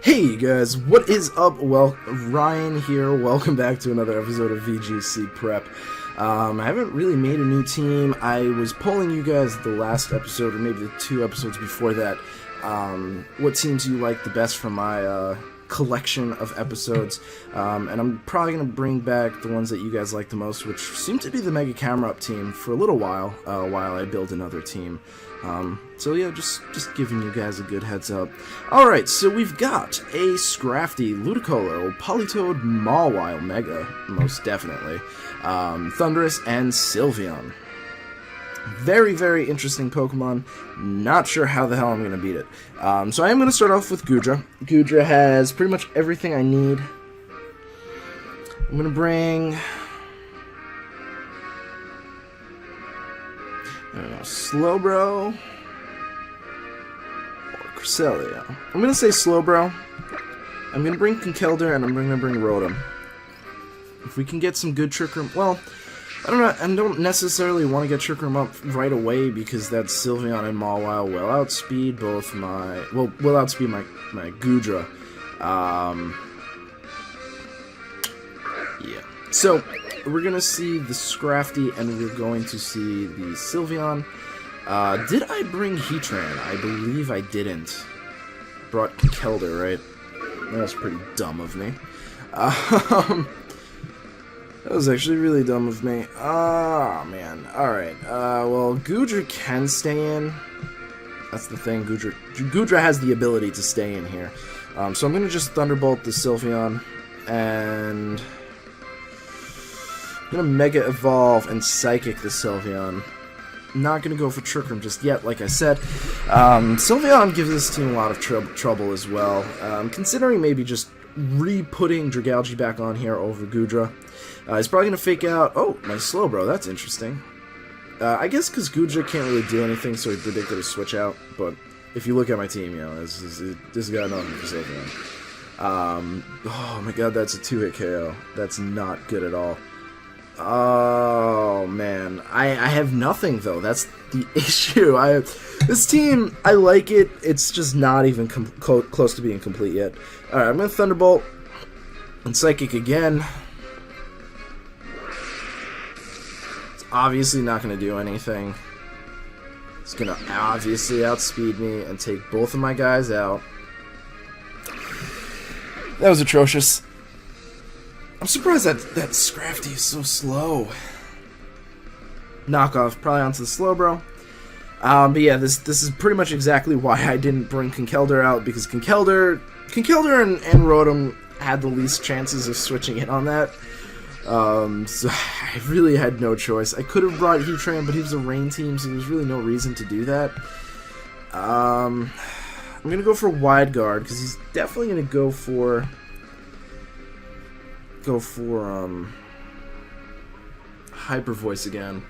Hey guys, what is up? Well, Ryan here. Welcome back to another episode of VGC Prep. I haven't really made a new team. I was polling you guys the last episode, or maybe the 2 episodes before that, what teams you like the best from my collection of episodes, and I'm probably going to bring back the ones that you guys like the most, which seem to be the Mega Camera Up team for a little while I build another team. So yeah, just giving you guys a good heads up. Alright, so we've got a Scrafty, Ludicolo, Politoed, Mawile, Mega, most definitely, Thundurus, and Sylveon. Very, very interesting Pokemon. Not sure how the hell I'm going to beat it. So I am going to start off with Goodra. Goodra has pretty much everything I need. I'm going to bring... Slowbro or Cresselia. I'm going to say Slowbro. I'm going to bring Conkeldurr, and I'm going to bring Rotom. If we can get some good Trick Room... Well, I don't necessarily want to get Trick Room up right away because that Sylveon and Mawile will outspeed both my... Well, will outspeed my Goodra. Yeah. So, we're going to see the Scrafty, and we're going to see the Sylveon. Did I bring Heatran? I believe I didn't. Brought Conkeldurr, right? That was pretty dumb of me. That was actually really dumb of me. Oh, man. Alright. Well, Goodra can stay in. That's the thing. Goodra has the ability to stay in here. So I'm going to just Thunderbolt the Sylveon. And... I'm going to Mega Evolve and Psychic the Sylveon. Not going to go for Trick Room just yet, like I said. Sylveon gives this team a lot of trouble as well. Considering maybe just re-putting Dragalge back on here over Goodra. He's probably going to fake out... Oh, my Slowbro, that's interesting. I guess because Goodra can't really do anything, so he predicted a switch out. But if you look at my team, you know, this guy nothing for Sylveon. Oh my god, that's a 2-hit KO. That's not good at all. Oh, man. I have nothing, though. That's the issue. This team, I like it. It's just not even close to being complete yet. Alright, I'm going to Thunderbolt and Psychic again. It's obviously not going to do anything. It's going to obviously outspeed me and take both of my guys out. That was atrocious. I'm surprised that Scrafty is so slow. Knockoff, probably onto the Slowbro. But yeah, this is pretty much exactly why I didn't bring Conkeldurr out, because Conkeldurr and Rotom had the least chances of switching in on that. So I really had no choice. I could have brought Heatran, but he was a rain team, so there's really no reason to do that. I'm gonna go for Wide Guard, because he's definitely gonna go for Hyper Voice again.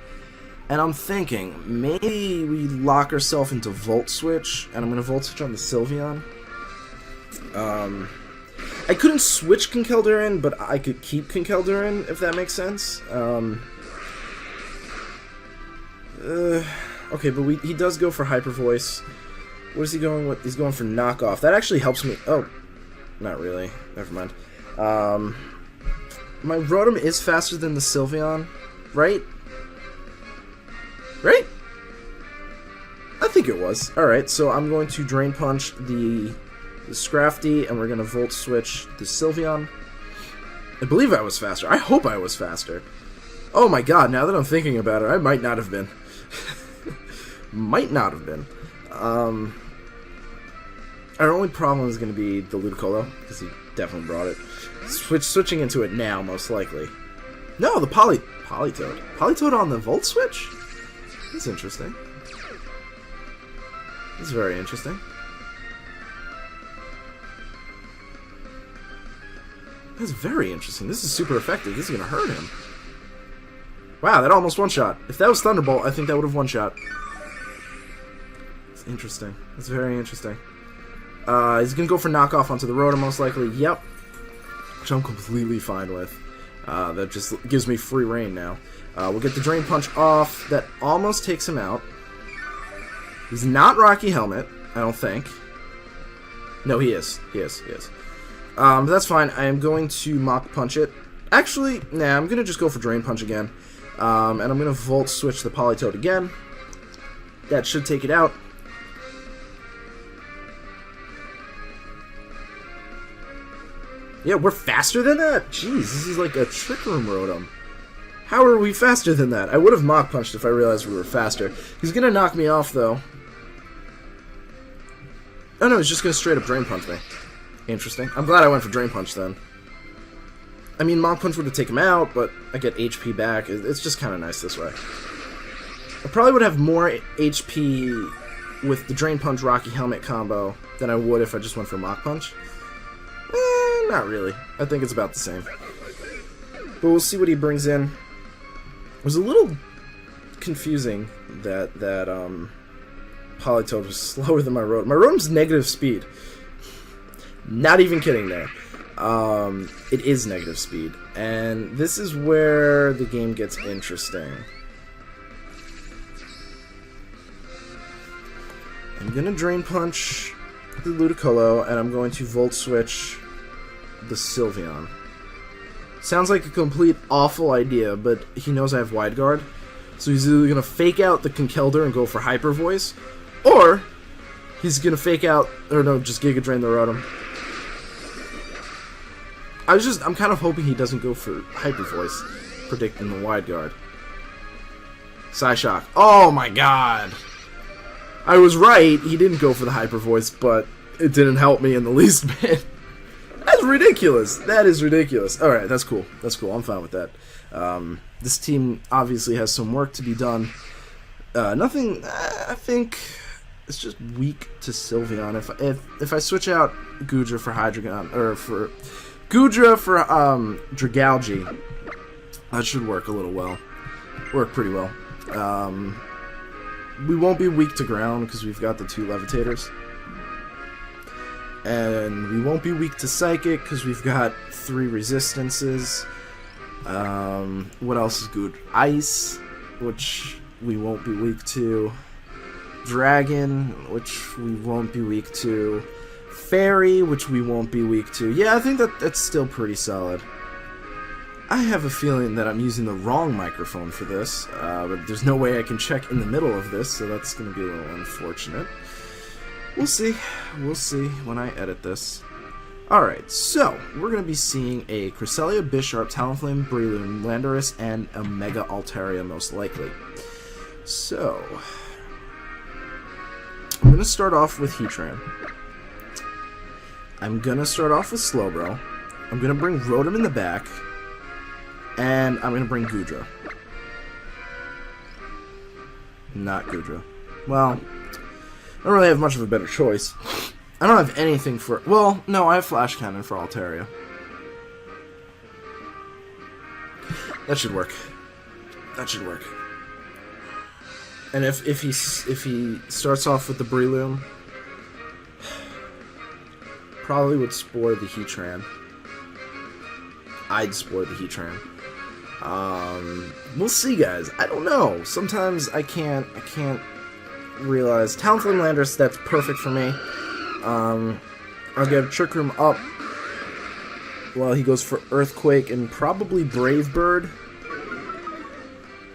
And I'm thinking, maybe we lock ourselves into Volt Switch, and I'm going to Volt Switch on the Sylveon. I couldn't switch Conkeldurr in, but I could keep Conkeldurr in, if that makes sense. Okay, but he does go for Hyper Voice. What is he going with? He's going for Knockoff. That actually helps me. Oh, not really. Never mind. My Rotom is faster than the Sylveon, right? Right? I think it was. Alright, so I'm going to Drain Punch the Scrafty, and we're going to Volt Switch the Sylveon. I believe I was faster. I hope I was faster. Oh my god, now that I'm thinking about it, I might not have been. Might not have been. Our only problem is going to be the Ludicolo, because he definitely brought it. Switching into it now, most likely. No, the Politoed. Politoed on the Volt Switch? That's interesting. That's very interesting. That's very interesting. This is super effective. This is going to hurt him. Wow, that almost one-shot. If that was Thunderbolt, I think that would have one-shot. It's interesting. That's very interesting. He's going to go for Knockoff onto the Rotom, most likely. Yep. Which I'm completely fine with. That just gives me free reign now. We'll get the Drain Punch off. That almost takes him out. He's not Rocky Helmet, I don't think. No, he is. He is. But that's fine. I am going to Mach Punch it. Actually, nah, I'm going to just go for Drain Punch again. And I'm going to Volt Switch the Politoed again. That should take it out. Yeah, we're faster than that? Jeez, this is like a Trick Room Rotom. How are we faster than that? I would have Mach Punched if I realized we were faster. He's going to knock me off, though. Oh, no, he's just going to straight up Drain Punch me. Interesting. I'm glad I went for Drain Punch, then. I mean, Mach Punch would have taken him out, but I get HP back. It's just kind of nice this way. I probably would have more HP with the Drain Punch Rocky Helmet combo than I would if I just went for Mach Punch. Not really. I think it's about the same. But we'll see what he brings in. It was a little confusing that Politoed was slower than my Rotom. My Rotom's negative speed. Not even kidding there. It is negative speed. And this is where the game gets interesting. I'm going to Drain Punch the Ludicolo, and I'm going to Volt Switch the Sylveon. Sounds like a complete awful idea, but he knows I have Wide Guard. So he's either going to fake out the Conkeldurr and go for Hyper Voice, or he's going to fake out, or no, just Giga Drain the Rotom. I'm kind of hoping he doesn't go for Hyper Voice, predicting the Wide Guard. Psyshock. Oh my god! I was right, he didn't go for the Hyper Voice, but it didn't help me in the least bit. That's ridiculous. That is ridiculous. Alright, that's cool. That's cool. I'm fine with that. This team obviously has some work to be done. Nothing, I think it's just weak to Sylveon. If I switch out Goodra for Hydreigon, or for Goodra for Dragalge, that should work a little well. Work pretty well. We won't be weak to ground because we've got the 2 Levitators. And we won't be weak to Psychic because we've got 3 Resistances. What else is good? Ice, which we won't be weak to. Dragon, which we won't be weak to. Fairy, which we won't be weak to. Yeah, I think that's still pretty solid. I have a feeling that I'm using the wrong microphone for this, but there's no way I can check in the middle of this, so that's going to be a little unfortunate. We'll see. We'll see when I edit this. Alright, so we're going to be seeing a Cresselia, Bisharp, Talonflame, Breloom, Landorus, and a Mega Altaria most likely. So, I'm going to start off with Heatran. I'm going to start off with Slowbro. I'm going to bring Rotom in the back. And I'm going to bring Goodra. Not Goodra. Well, I don't really have much of a better choice. I don't have anything for... Well, no, I have Flash Cannon for Altaria. That should work. That should work. And if he starts off with the Breloom, probably would Spore the Heatran. I'd Spore the Heatran. We'll see, guys. I don't know. Sometimes I can't realize. Talonflame Landorus, that's perfect for me. I'll get Trick Room up while he goes for Earthquake and probably Brave Bird.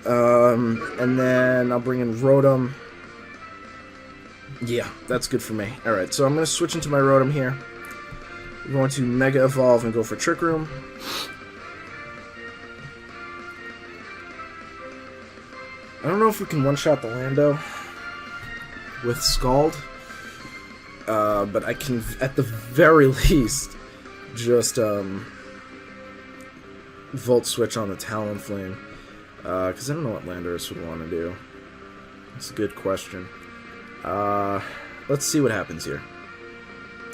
And then I'll bring in Rotom. Yeah, that's good for me. Alright, so I'm going to switch into my Rotom here. We're going to Mega Evolve and go for Trick Room. I don't know if we can one-shot the Lando with Scald, but I can, at the very least, just Volt Switch on the Talonflame, because I don't know what Landorus would want to do. It's a good question. Let's see what happens here.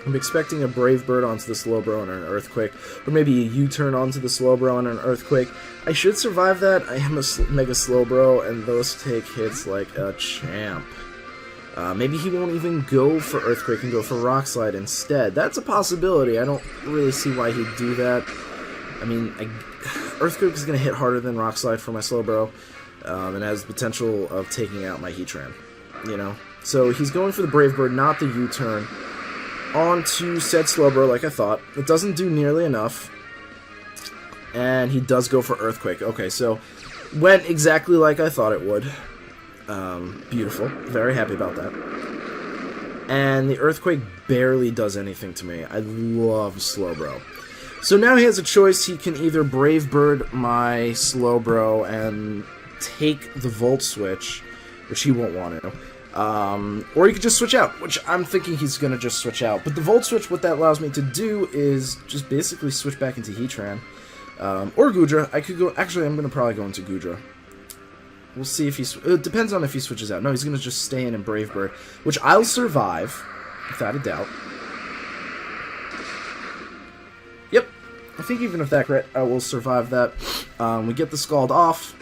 I'm expecting a Brave Bird onto the Slowbro and an Earthquake, or maybe a U-turn onto the Slowbro and an Earthquake. I should survive that. I am a Mega Slowbro, and those take hits like a champ. Maybe he won't even go for Earthquake and go for Rock Slide instead. That's a possibility. I don't really see why he'd do that. I mean, Earthquake is going to hit harder than Rock Slide for my Slowbro, and has the potential of taking out my Heatran, you know? So he's going for the Brave Bird, not the U-turn. onto said Slowbro like I thought. It doesn't do nearly enough. And he does go for Earthquake. Okay, so went exactly like I thought it would. Beautiful. Very happy about that. And the Earthquake barely does anything to me. I love Slowbro. So now he has a choice. He can either Brave Bird my Slowbro and take the Volt Switch, which he won't want to. Or he could just switch out, which I'm thinking he's going to just switch out. But the Volt Switch, what that allows me to do is just basically switch back into Heatran. Or Goodra. I could go... Actually, I'm going to probably go into Goodra. We'll see if he... It depends on if he switches out. No, he's going to just stay in Brave Bird, which I'll survive, without a doubt. Yep. I think even if that crit, I will survive that. We get the Scald off.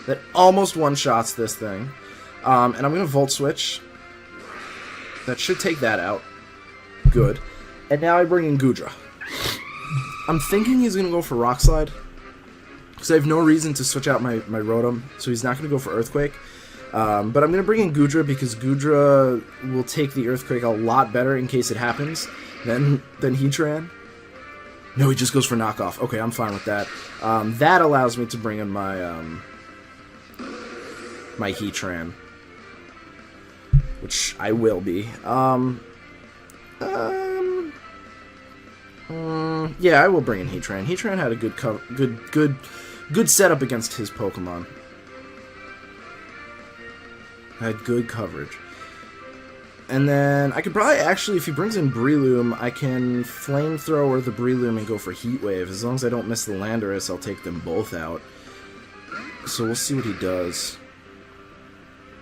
That almost one-shots this thing. And I'm going to Volt Switch. That should take that out. Good. And now I bring in Goodra. I'm thinking he's going to go for Rock Slide. Because I have no reason to switch out my Rotom. So he's not going to go for Earthquake. But I'm going to bring in Goodra because Goodra will take the Earthquake a lot better in case it happens than Heatran. No, he just goes for Knockoff. Okay, I'm fine with that. That allows me to bring in my my Heatran. Which I will be. Yeah, I will bring in Heatran. Heatran had a good setup against his Pokemon. Had good coverage. And then I could probably actually, if he brings in Breloom, I can Flamethrower the Breloom and go for Heat Wave. As long as I don't miss the Landorus, I'll take them both out. So we'll see what he does.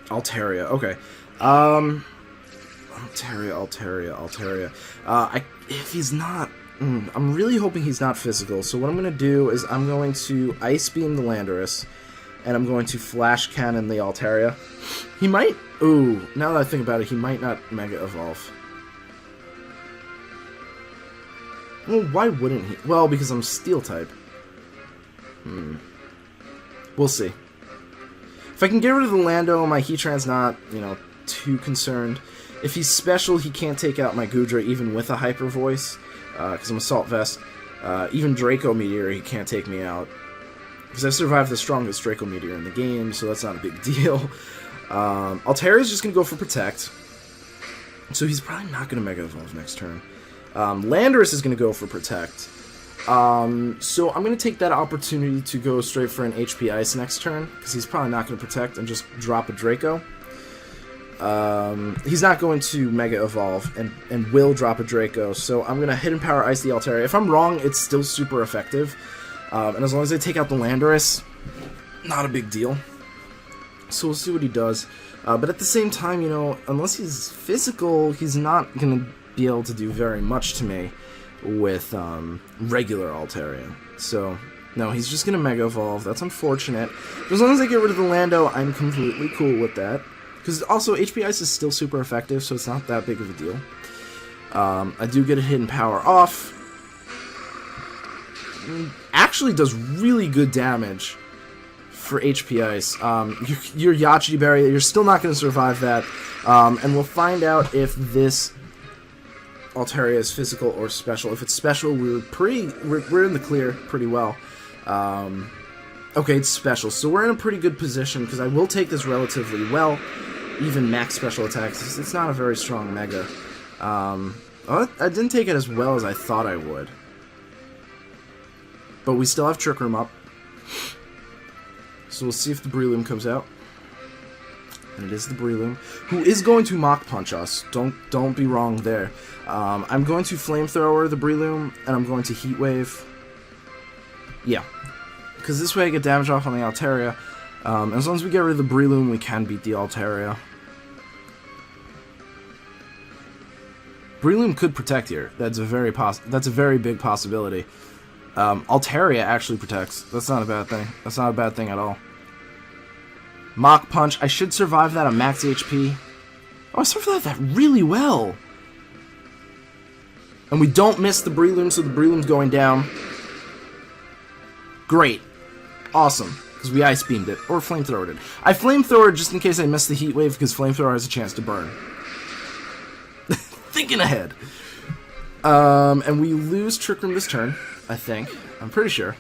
Altaria, okay. Altaria. If he's not... I'm really hoping he's not physical, so what I'm going to do is I'm going to Ice Beam the Landorus, and I'm going to Flash Cannon the Altaria. He might... Ooh, now that I think about it, he might not Mega Evolve. Well, why wouldn't he? Well, because I'm Steel-type. We'll see. If I can get rid of the Lando, my Heatran's not, too concerned. If he's special, he can't take out my Goodra even with a Hyper Voice. Because I'm Assault Vest. Even Draco Meteor, he can't take me out. Because I've survived the strongest Draco Meteor in the game, so that's not a big deal. Altaria's just going to go for Protect. So he's probably not going to Mega Evolve next turn. Landorus is going to go for Protect. So I'm going to take that opportunity to go straight for an HP Ice next turn. Because he's probably not going to Protect and just drop a Draco. He's not going to Mega Evolve and will drop a Draco, so I'm going to Hidden Power Ice the Altaria. If I'm wrong, it's still super effective, and as long as I take out the Landorus, not a big deal. So we'll see what he does, but at the same time, unless he's physical, he's not going to be able to do very much to me with regular Altaria. So, no, he's just going to Mega Evolve. That's unfortunate. But as long as I get rid of the Lando, I'm completely cool with that. Because also, HP Ice is still super effective, so it's not that big of a deal. I do get a Hidden Power off. Actually does really good damage for HP Ice. Your Yachi Berry, you're still not going to survive that. And we'll find out if this Altaria is physical or special. If it's special, we're in the clear pretty well. Okay, it's special, so we're in a pretty good position, because I will take this relatively well. Even max special attacks, it's not a very strong Mega. I didn't take it as well as I thought I would. But we still have Trick Room up. So we'll see if the Breloom comes out. And it is the Breloom, who is going to Mach Punch us. Don't be wrong there. I'm going to Flamethrower the Breloom, and I'm going to Heat Wave. Yeah. Because this way I get damage off on the Altaria. As long as we get rid of the Breloom, we can beat the Altaria. Breloom could Protect here. That's a very big possibility. Altaria actually protects. That's not a bad thing. That's not a bad thing at all. Mach Punch. I should survive that on max HP. Oh, I survived that really well. And we don't miss the Breloom, so the Breloom's going down. Great. Awesome. Because we Ice Beamed it. Or Flamethrowered it. I Flamethrowered just in case I missed the Heat Wave, because Flamethrower has a chance to burn. thinking ahead. And we lose Trick Room this turn, I think. I'm pretty sure.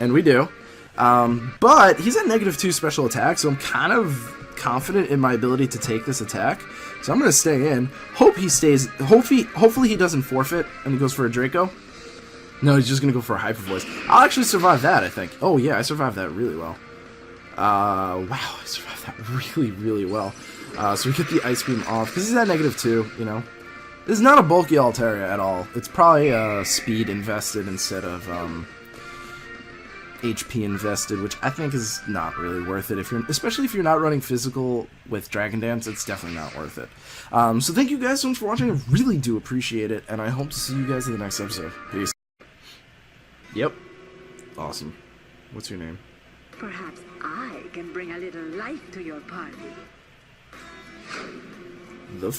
And we do. But he's at -2 special attack, so I'm kind of confident in my ability to take this attack. So I'm going to stay in. Hope he stays. Hopefully he doesn't forfeit and he goes for a Draco. No, he's just going to go for a Hyper Voice. I'll actually survive that, I think. Oh, yeah, I survived that really well. Wow, I survived that really, really well. So we get the Ice Beam off, because he's at -2, you know. This is not a bulky Altaria at all. It's probably speed invested instead of HP invested, which I think is not really worth it. Especially if you're not running physical with Dragon Dance, it's definitely not worth it. So thank you guys so much for watching. I really do appreciate it, and I hope to see you guys in the next episode. Peace. Yep. Awesome. What's your name? Perhaps I can bring a little life to your party. The